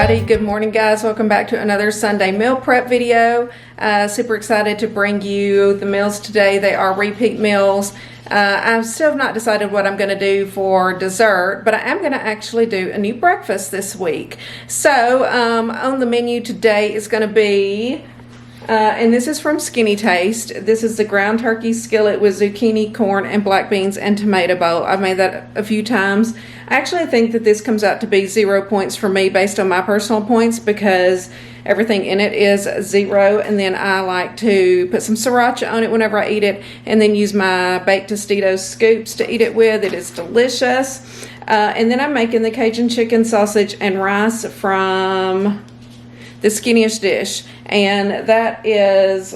Alrighty, good morning guys. Welcome back to another Sunday meal prep video. Super excited to bring you the meals today. They are repeat meals. I still have not decided what I'm going to do for dessert, but I am going to actually do a new breakfast this week. So on the menu today is going to be, and this is from Skinnytaste. This is the ground turkey skillet with zucchini, corn, and black beans and tomato bowl. I've made that a few times. I actually think that this comes out to be 0 points for me based on my personal points because everything in it is 0, and then I like to put some sriracha on it whenever I eat it and then use my baked Tostitos scoops to eat it with. It is delicious. And then I'm making the Cajun chicken, sausage, and rice from the Skinniest dish, and that is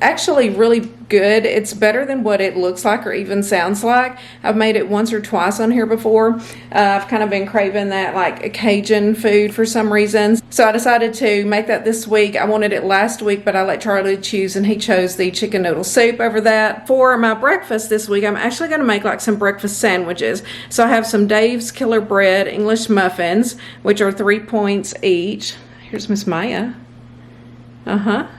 actually really good. It's better than what it looks like or even sounds like. I've made it once or twice on here before. I've kind of been craving that like a Cajun food for some reason, so I decided to make that this week. I wanted it last week, but I let Charlie choose and he chose the chicken noodle soup over that. For my breakfast this week, I'm actually going to make like some breakfast sandwiches. So I have some Dave's Killer Bread English muffins, which are 3 points each. Here's Miss Maya.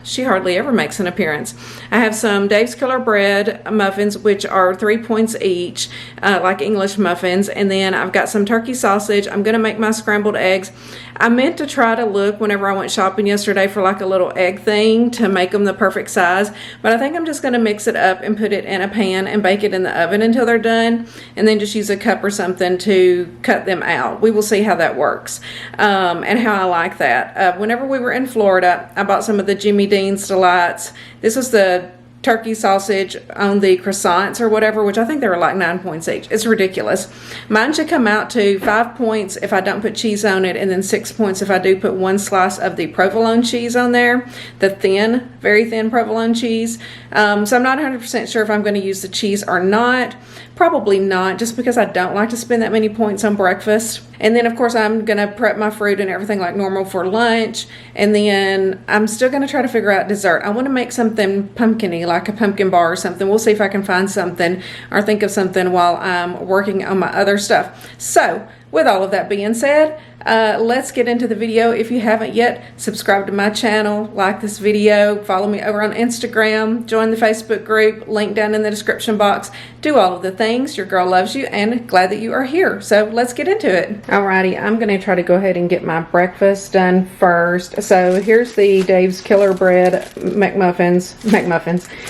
She hardly ever makes an appearance. I have some Dave's Killer Bread muffins, which are 3 points each, like English muffins. And then I've got some turkey sausage. I'm going to make my scrambled eggs. I meant to try to look whenever I went shopping yesterday for like a little egg thing to make them the perfect size. But I think I'm just going to mix it up and put it in a pan and bake it in the oven until they're done. And then just use a cup or something to cut them out. We will see how that works and how I like that. Whenever we were in Florida, I bought some of the Jimmy Dean's Delights. This was the turkey sausage on the croissants or whatever, which I think they were like 9 points each. It's ridiculous. Mine should come out to 5 points if I don't put cheese on it, and then 6 points if I do put one slice of the provolone cheese on there, the thin, very thin provolone cheese. So I'm not 100% sure if I'm going to use the cheese or not. Probably not, just because I don't like to spend that many points on breakfast. And then of course I'm going to prep my fruit and everything like normal for lunch, and then I'm still going to try to figure out dessert. I want to make something pumpkin-y, like a pumpkin bar or something. We'll see if I can find something or think of something while I'm working on my other stuff. So with all of that being said, let's get into the video. If you haven't yet, subscribe to my channel, like this video, follow me over on Instagram, join the Facebook group, link down in the description box. Do all of the things. Your girl loves you and glad that you are here. So let's get into it. Alrighty, I'm going to try to go ahead and get my breakfast done first. So here's the Dave's Killer Bread McMuffins.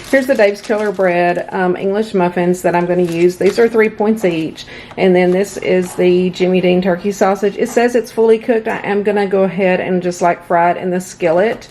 Here's the Dave's Killer Bread English muffins that I'm going to use. These are 3 points each. And then this is the Jimmy Dean turkey sausage. It says it's fully cooked. I am going to go ahead and just like fry it in the skillet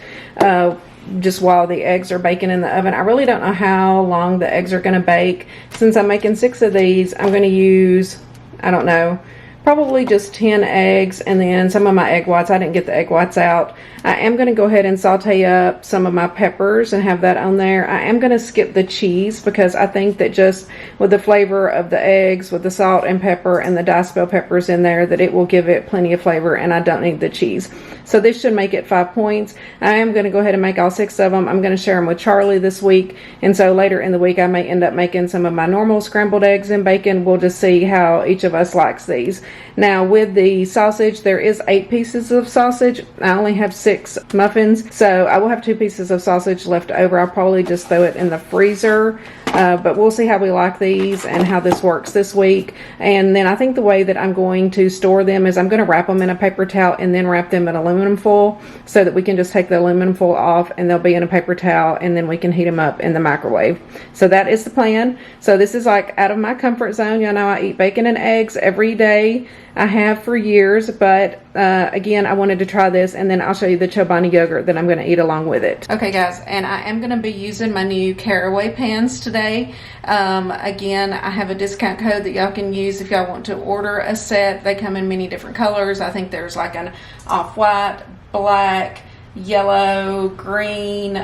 just while the eggs are baking in the oven. I really don't know how long the eggs are going to bake. Since I'm making 6 of these, I'm going to use, I don't know, probably just 10 eggs, and then some of my egg whites. I didn't get the egg whites out. I am going to go ahead and saute up some of my peppers and have that on there. I am going to skip the cheese because I think that just with the flavor of the eggs, with the salt and pepper and the diced bell peppers in there, that it will give it plenty of flavor, and I don't need the cheese. So this should make it 5 points. I am going to go ahead and make all 6 of them. I'm going to share them with Charlie this week, and so later in the week I may end up making some of my normal scrambled eggs and bacon. We'll just see how each of us likes these. Now with the sausage, there is 8 pieces of sausage. I only have 6 muffins, so I will have 2 pieces of sausage left over. I'll probably just throw it in the freezer. But we'll see how we like these and how this works this week. And then I think the way that I'm going to store them is I'm going to wrap them in a paper towel and then wrap them in aluminum foil so that we can just take the aluminum foil off and they'll be in a paper towel, and then we can heat them up in the microwave. So that is the plan. So this is like out of my comfort zone. Y'all know I eat bacon and eggs every day. I have for years, but again, I wanted to try this, and then I'll show you the Chobani yogurt that I'm going to eat along with it. Okay guys, and I am going to be using my new Caraway pans today. Again, I have a discount code that y'all can use if y'all want to order a set. They come in many different colors. I think there's like an off-white, black, yellow, green,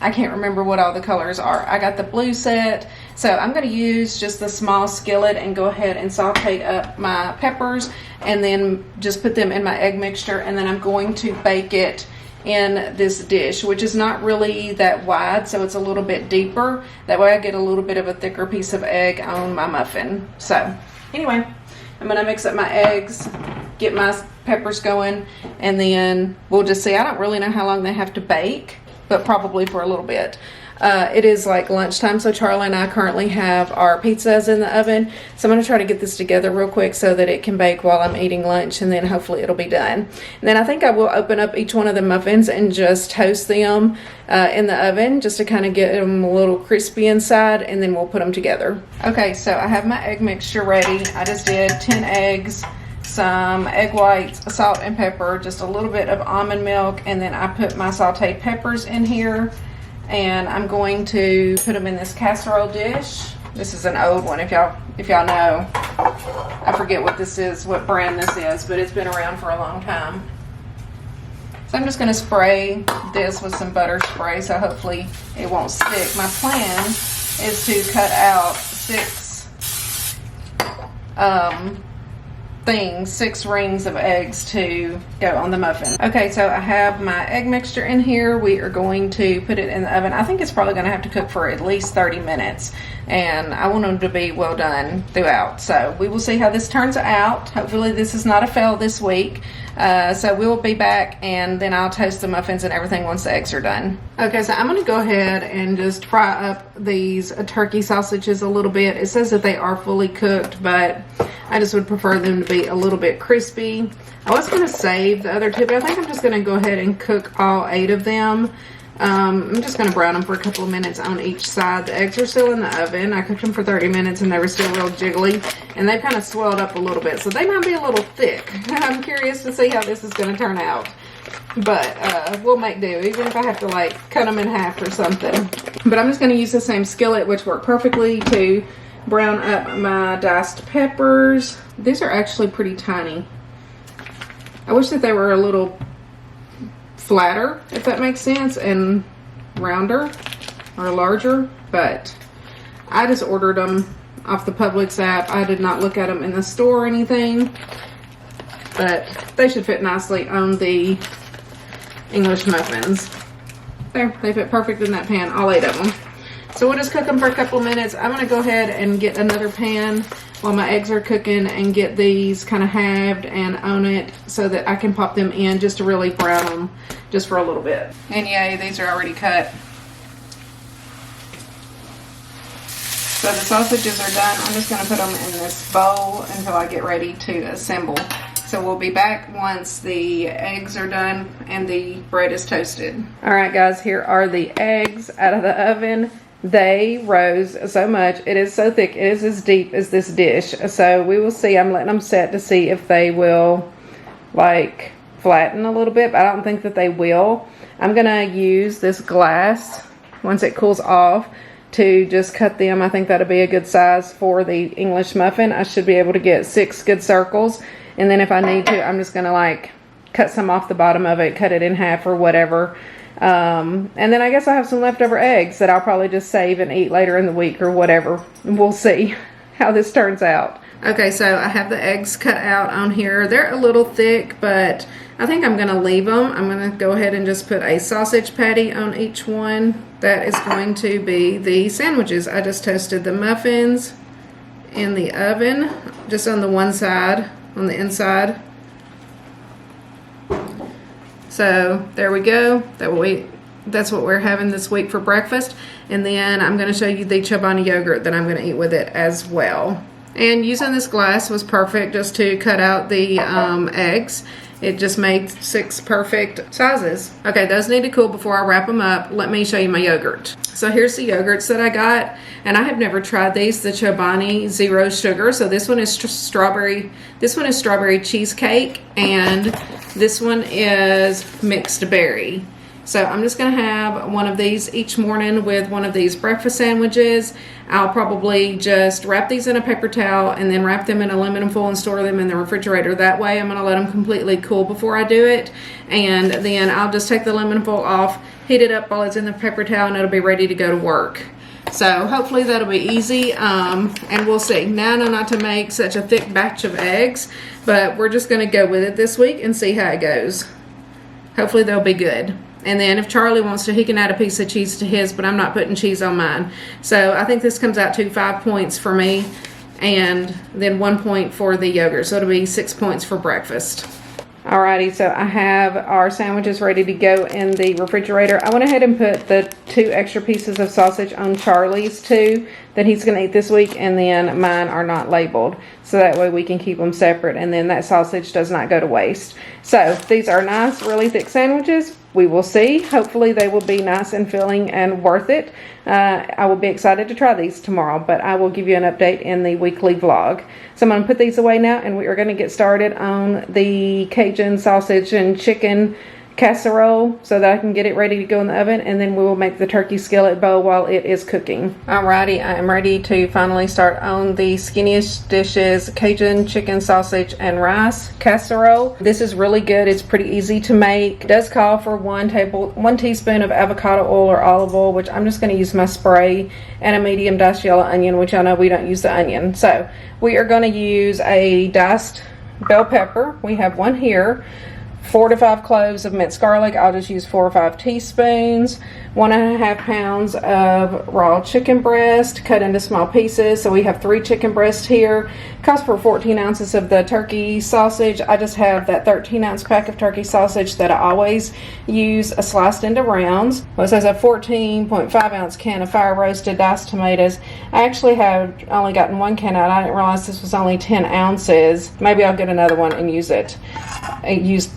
I can't remember what all the colors are. I got the blue set. So I'm going to use just the small skillet and go ahead and saute up my peppers and then just put them in my egg mixture, and then I'm going to bake it in this dish, which is not really that wide, so it's a little bit deeper. That way I get a little bit of a thicker piece of egg on my muffin. So anyway, I'm going to mix up my eggs, get my peppers going, and then we'll just see. I don't really know how long they have to bake, but probably for a little bit. It is like lunchtime, so Charlie and I currently have our pizzas in the oven. So I'm going to try to get this together real quick so that it can bake while I'm eating lunch, and then hopefully it'll be done. And then I think I will open up each one of the muffins and just toast them in the oven just to kind of get them a little crispy inside, and then we'll put them together. Okay, so I have my egg mixture ready. I just did 10 eggs, some egg whites, salt and pepper, just a little bit of almond milk, and then I put my sauteed peppers in here. And I'm going to put them in this casserole dish. This is an old one, if y'all know. I forget what this is, what brand this is, but it's been around for a long time. So I'm just going to spray this with some butter spray, so hopefully it won't stick. My plan is to cut out 6 rings of eggs to go on the muffin. Okay, so I have my egg mixture in here. We are going to put it in the oven. I think it's probably going to have to cook for at least 30 minutes, and I want them to be well done throughout. So we will see how this turns out. Hopefully this is not a fail this week. So we will be back, and then I'll toast the muffins and everything once the eggs are done. Okay, so I'm going to go ahead and just fry up these turkey sausages a little bit. It says that they are fully cooked, but I just would prefer them to be a little bit crispy. I was going to save the other 2, but I think I'm just going to go ahead and cook all 8 of them. I'm just going to brown them for a couple of minutes on each side. The eggs are still in the oven. I cooked them for 30 minutes and they were still real jiggly, and they kind of swelled up a little bit, so they might be a little thick. I'm curious to see how this is going to turn out, but we'll make do, even if I have to like cut them in half or something. But I'm just going to use the same skillet, which worked perfectly, to brown up my diced peppers. These are actually pretty tiny. I wish that they were a little flatter, if that makes sense, and rounder or larger, but I just ordered them off the Publix app. I did not look at them in the store or anything, but they should fit nicely on the English muffins. There, they fit perfect in that pan, all 8 of them. So we'll just cook them for a couple of minutes. I'm going to go ahead and get another pan while my eggs are cooking and get these kind of halved and on it so that I can pop them in just to really brown them just for a little bit. And yay, these are already cut. So the sausages are done. I'm just going to put them in this bowl until I get ready to assemble. So we'll be back once the eggs are done and the bread is toasted. All right, guys, here are the eggs out of the oven. They rose so much. It is so thick. It is as deep as this dish. So we will see. I'm letting them set to see if they will like flatten a little bit, but I don't think that they will. I'm going to use this glass once it cools off to just cut them. I think that'll be a good size for the English muffin. I should be able to get 6 good circles, and then if I need to, I'm just going to like cut some off the bottom of it, cut it in half or whatever. And then I guess I have some leftover eggs that I'll probably just save and eat later in the week or whatever. We'll see how this turns out. Okay, so I have the eggs cut out on here. They're a little thick, but I think I'm going to leave them. I'm going to go ahead and just put a sausage patty on each one. That is going to be the sandwiches. I just toasted the muffins in the oven, just on the one side, on the inside. So there we go. That's what we're having this week for breakfast. And then I'm going to show you the Chobani yogurt that I'm going to eat with it as well. And using this glass was perfect just to cut out the eggs. It just made 6 perfect sizes. Okay, those need to cool before I wrap them up. Let me show you my yogurt. So here's the yogurts that I got, and I have never tried these, the Chobani Zero Sugar. So this one is strawberry. This one is strawberry cheesecake, and this one is mixed berry. So I'm just going to have one of these each morning with one of these breakfast sandwiches. I'll probably just wrap these in a paper towel and then wrap them in aluminum foil and store them in the refrigerator. That way I'm going to let them completely cool before I do it. And then I'll just take the aluminum foil off, heat it up while it's in the paper towel, and it'll be ready to go to work. So hopefully that'll be easy, and we'll see. Now I know not to make such a thick batch of eggs, but we're just going to go with it this week and see how it goes. Hopefully they'll be good. And then if Charlie wants to, he can add a piece of cheese to his, but I'm not putting cheese on mine. So I think this comes out to 5 points for me, and then 1 point for the yogurt. So it'll be 6 points for breakfast. Alrighty, so I have our sandwiches ready to go in the refrigerator. I went ahead and put the 2 extra pieces of sausage on Charlie's too that he's going to eat this week, and then mine are not labeled. So that way we can keep them separate, and then that sausage does not go to waste. So these are nice, really thick sandwiches. We will see. Hopefully they will be nice and filling and worth it. I will be excited to try these tomorrow, but I will give you an update in the weekly vlog. So I'm going to put these away now, and we are going to get started on the Cajun sausage and chicken casserole so that I can get it ready to go in the oven, and then we will make the turkey skillet bowl while it is cooking. Alrighty, I am ready to finally start on the Skinniest Dishes Cajun chicken sausage and rice casserole. This is really good. It's pretty easy to make. It does call for 1 teaspoon of avocado oil or olive oil, which I'm just going to use my spray, and a medium diced yellow onion, which I know we don't use the onion. So we are going to use a diced bell pepper. We have one here. 4 to 5 cloves of minced garlic. I'll just use 4 or 5 teaspoons. 1.5 pounds of raw chicken breast cut into small pieces. So we have 3 chicken breasts here. Cost for 14 ounces of the turkey sausage. I just have that 13-ounce pack of turkey sausage that I always use sliced into rounds. Well, it says a 14.5 ounce can of fire roasted diced tomatoes. I actually have only gotten 1 can out. I didn't realize this was only 10 ounces. Maybe I'll get another one and use it. Use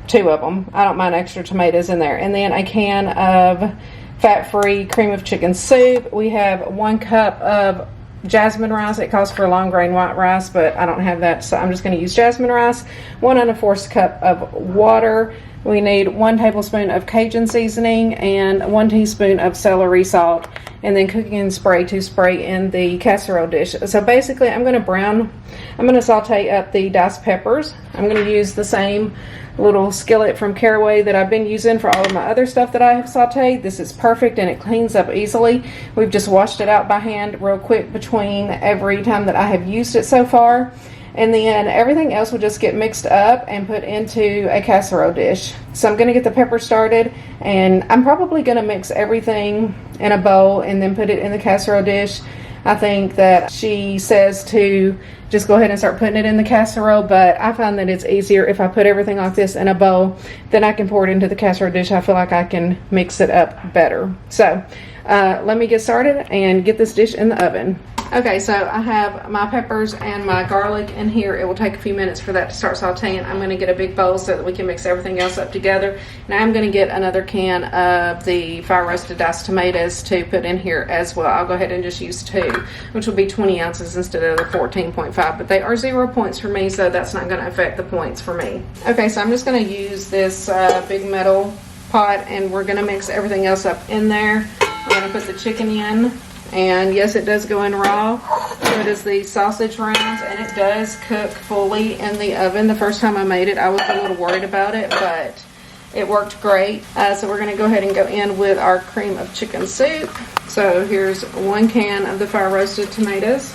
2 of them. I don't mind extra tomatoes in there. And then a can of fat-free cream of chicken soup. We have 1 cup of jasmine rice. It calls for long grain white rice, but I don't have that, so I'm just going to use jasmine rice. 1 1/4 cup of water. We need 1 tablespoon of Cajun seasoning and 1 teaspoon of celery salt, and then cooking spray to spray in the casserole dish. So basically I'm going to saute up the diced peppers. I'm going to use the same little skillet from Caraway that I've been using for all of my other stuff that I have sauteed. This is perfect and it cleans up easily. We've just washed it out by hand real quick between every time that I have used it so far. And then everything else will just get mixed up and put into a casserole dish. So I'm going to get the pepper started, and I'm probably going to mix everything in a bowl and then put it in the casserole dish. I think that she says to just go ahead and start putting it in the casserole, but I find that it's easier if I put everything like this in a bowl, then I can pour it into the casserole dish. I feel like I can mix it up better. So let me get started and get this dish in the oven. Okay, so I have my peppers and my garlic in here. It will take a few minutes for that to start sauteing. I'm going to get a big bowl so that we can mix everything else up together. Now I'm going to get another can of the fire roasted diced tomatoes to put in here as well. I'll go ahead and just use 2, which will be 20 ounces instead of the 14.5, but they are 0 points for me, so that's not going to affect the points for me. Okay, so I'm just going to use this big metal pot, and we're going to mix everything else up in there. I'm going to put the chicken in. And yes, it does go in raw. So it is the sausage rounds, and it does cook fully in the oven. The first time I made it, I was a little worried about it, but it worked great. So we're going to go ahead and go in with our cream of chicken soup. So here's 1 can of the fire roasted tomatoes,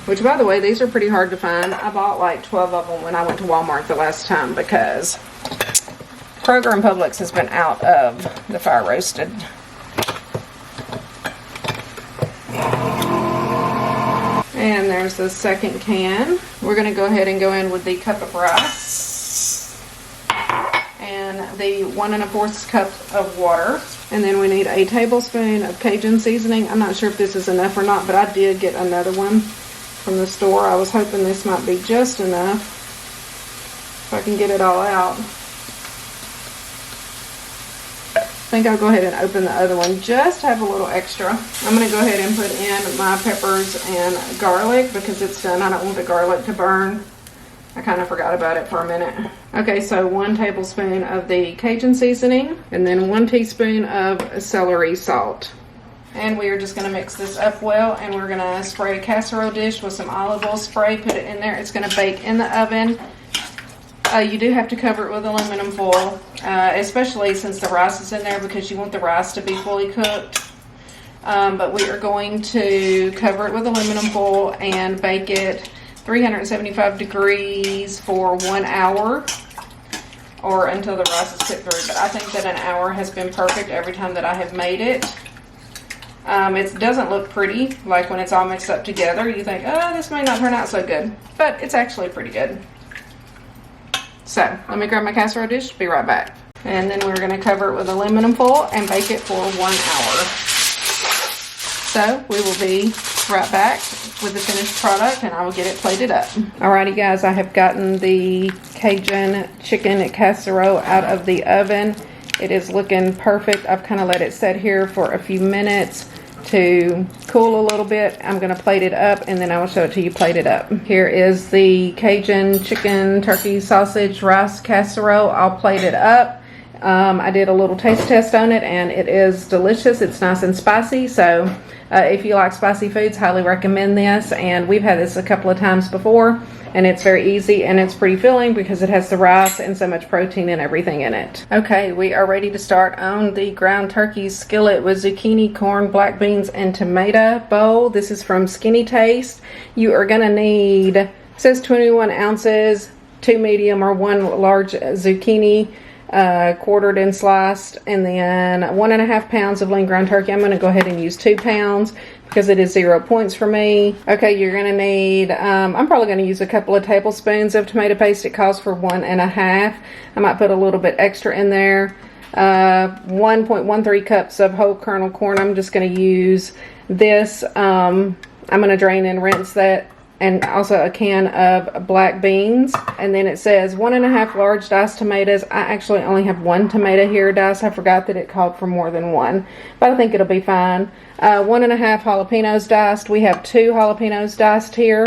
which, by the way, these are pretty hard to find. I bought like 12 of them when I went to Walmart the last time because Kroger and Publix has been out of the fire roasted. And there's the second can. We're going to go ahead and go in with the cup of rice and the 1 1/4 cup of water. And then we need a tablespoon of Cajun seasoning. I'm not sure if this is enough or not, but I did get another one from the store. I was hoping this might be just enough if I can get it all out. I think I'll go ahead and open the other one just to have a little extra. I'm going to go ahead and put in my peppers and garlic because it's done. I don't want the garlic to burn. I kind of forgot about it for a minute. Okay, so 1 tablespoon of the Cajun seasoning and then 1 teaspoon of celery salt. And we are just going to mix this up well, and we're going to spray a casserole dish with some olive oil spray, put it in there. It's going to bake in the oven. You do have to cover it with aluminum foil, especially since the rice is in there, because you want the rice to be fully cooked. But we are going to cover it with aluminum foil and bake it 375 degrees for 1 hour, or until the rice is cooked through. But I think that an hour has been perfect every time that I have made it. It doesn't look pretty, like when it's all mixed up together. You think, oh, this may not turn out so good, but it's actually pretty good. So let me grab my casserole dish, be right back. And then we're gonna cover it with aluminum foil and bake it for 1 hour. So we will be right back with the finished product and I will get it plated up. Alrighty guys, I have gotten the Cajun chicken casserole out of the oven. It is looking perfect. I've kind of let it sit here for a few minutes to cool a little bit. I'm gonna plate it up and then I will show it to you plated up. Here is the Cajun chicken, turkey, sausage, rice casserole. I'll plate it up. I did a little taste test on it and it is delicious. It's nice and spicy, so if you like spicy foods, highly recommend this. And we've had this a couple of times before and it's very easy and it's pretty filling because it has the rice and so much protein and everything in it. Okay, we are ready to start on the ground turkey skillet with zucchini, corn, black beans, and tomato bowl. This is from Skinnytaste. You are gonna need, it says 21 ounces, 2 medium or 1 large zucchini, quartered and sliced, and then 1.5 pounds of lean ground turkey. I'm going to go ahead and use 2 pounds because it is 0 points for me. Okay, you're going to need, I'm probably going to use a couple of tablespoons of tomato paste. It calls for 1.5. I might put a little bit extra in there. 1.13 cups of whole kernel corn. I'm just going to use this. I'm going to drain and rinse that. And also a can of black beans. And then it says 1.5 large diced tomatoes. I actually only have 1 tomato here diced. I forgot that it called for more than 1, but I think it'll be fine. 1.5 jalapenos diced. We have 2 jalapenos diced here.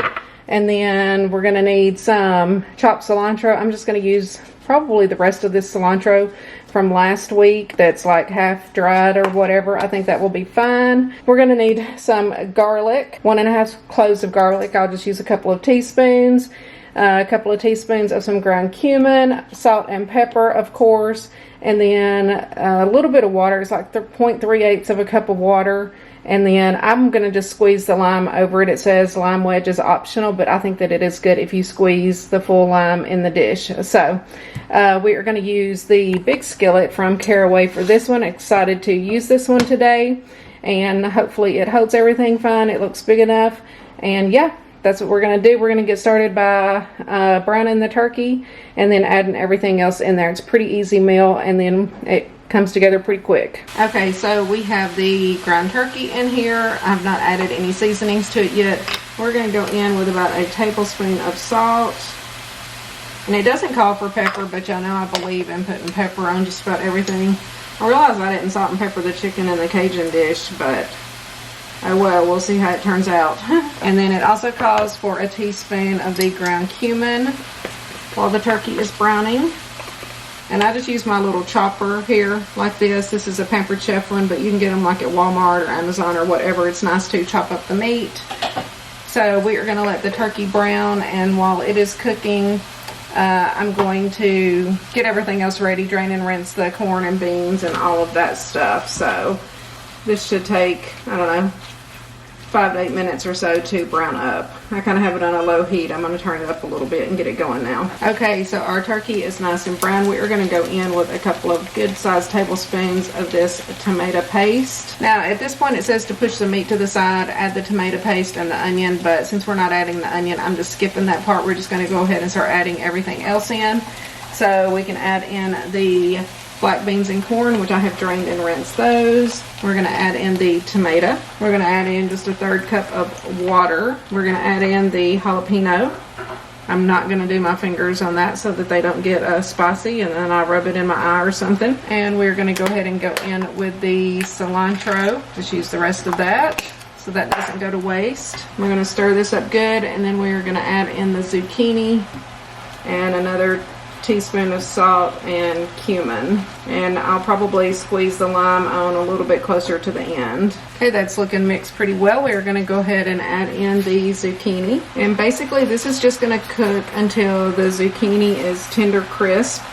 And then we're gonna need some chopped cilantro. I'm just gonna use probably the rest of this cilantro from last week that's like half dried or whatever. I think that will be fine. We're gonna need some garlic, 1.5 cloves of garlic. I'll just use a couple of teaspoons, a couple of teaspoons of some ground cumin, salt and pepper, of course, and then a little bit of water. It's like 0.3 of a cup of water. And then I'm going to just squeeze the lime over it. It says lime wedge is optional, but I think that it is good if you squeeze the full lime in the dish. So we are going to use the big skillet from Caraway for this one. Excited to use this one today. And hopefully it holds everything fine. It looks big enough. And yeah, that's what we're going to do. We're going to get started by browning the turkey and then adding everything else in there. It's a pretty easy meal and then it comes together pretty quick. Okay, so we have the ground turkey in here. I've not added any seasonings to it yet. We're going to go in with about a tablespoon of salt. And it doesn't call for pepper, but y'all know I believe in putting pepper on just about everything. I realize I didn't salt and pepper the chicken in the Cajun dish, but oh well, we'll see how it turns out. And then it also calls for a teaspoon of the ground cumin while the turkey is browning. And I just use my little chopper here like this. This is a Pampered Chef one, but you can get them like at Walmart or Amazon or whatever. It's nice to chop up the meat. So we are going to let the turkey brown, and while it is cooking, I'm going to get everything else ready, drain and rinse the corn and beans and all of that stuff. So this should take, I don't know, 5 to 8 minutes or so to brown up. I kind of have it on a low heat. I'm going to turn it up a little bit and get it going now. Okay, so our turkey is nice and brown. We are going to go in with a couple of good-sized tablespoons of this tomato paste. Now, at this point, it says to push the meat to the side, add the tomato paste and the onion, but since we're not adding the onion, I'm just skipping that part. We're just going to go ahead and start adding everything else in. So we can add in the black beans and corn, which I have drained and rinsed those. We're going to add in the tomato. We're going to add in just a 1/3 cup of water. We're going to add in the jalapeno. I'm not going to do my fingers on that so that they don't get spicy and then I rub it in my eye or something. And we're going to go ahead and go in with the cilantro. Just use the rest of that so that doesn't go to waste. We're going to stir this up good, and then we're going to add in the zucchini and another teaspoon of salt and cumin, and I'll probably squeeze the lime on a little bit closer to the end. Okay, that's looking mixed pretty well. We're going to go ahead and add in the zucchini, and basically this is just going to cook until the zucchini is tender crisp.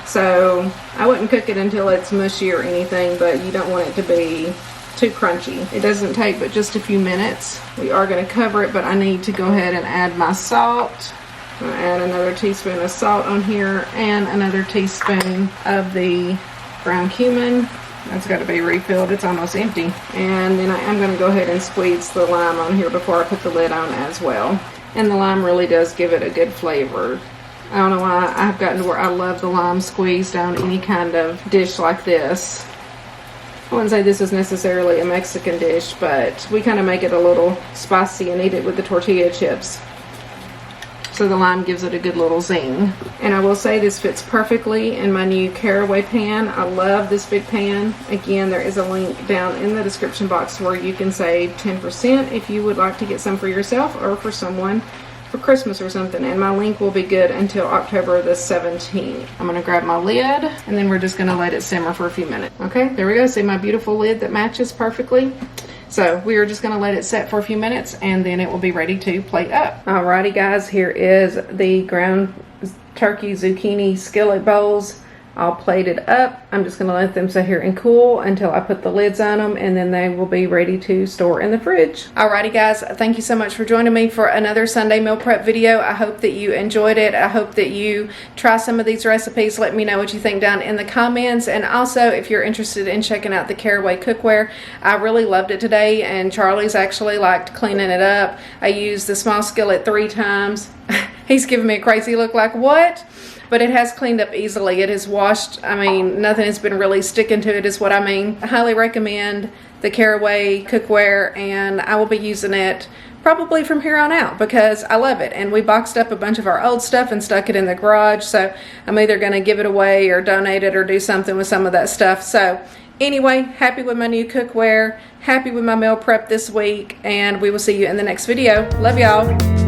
So I wouldn't cook it until it's mushy or anything, but you don't want it to be too crunchy. It doesn't take but just a few minutes. We are going to cover it, but I need to go ahead and add my salt. I'm going to add another teaspoon of salt on here and another teaspoon of the ground cumin. That's got to be refilled. It's almost empty. And then I am going to go ahead and squeeze the lime on here before I put the lid on as well. And the lime really does give it a good flavor. I don't know why I've gotten to where I love the lime squeezed on any kind of dish like this. I wouldn't say this is necessarily a Mexican dish, but we kind of make it a little spicy and eat it with the tortilla chips. So the lime gives it a good little zing. And I will say this fits perfectly in my new Caraway pan. I love this big pan. Again, there is a link down in the description box where you can save 10% if you would like to get some for yourself or for someone for Christmas or something. And my link will be good until October the 17th. I'm gonna grab my lid and then we're just gonna let it simmer for a few minutes. Okay, there we go. See my beautiful lid that matches perfectly? So we are just going to let it set for a few minutes and then it will be ready to plate up. Alrighty guys, here is the ground turkey zucchini skillet bowls all plated up. I'm just going to let them sit here and cool until I put the lids on them, and then they will be ready to store in the fridge. Alrighty guys, thank you so much for joining me for another Sunday meal prep video. I hope that you enjoyed it. I hope that you try some of these recipes. Let me know what you think down in the comments, and also if you're interested in checking out the Caraway cookware, I really loved it today, and Charlie's actually liked cleaning it up. I used the small skillet 3 times. He's giving me a crazy look like, what? But it has cleaned up easily. It has washed, I mean, nothing has been really sticking to it is what I mean. I highly recommend the Caraway cookware, and I will be using it probably from here on out because I love it. And we boxed up a bunch of our old stuff and stuck it in the garage, so I'm either going to give it away or donate it or do something with some of that stuff. So anyway, happy with my new cookware, happy with my meal prep this week, and we will see you in the next video. Love y'all.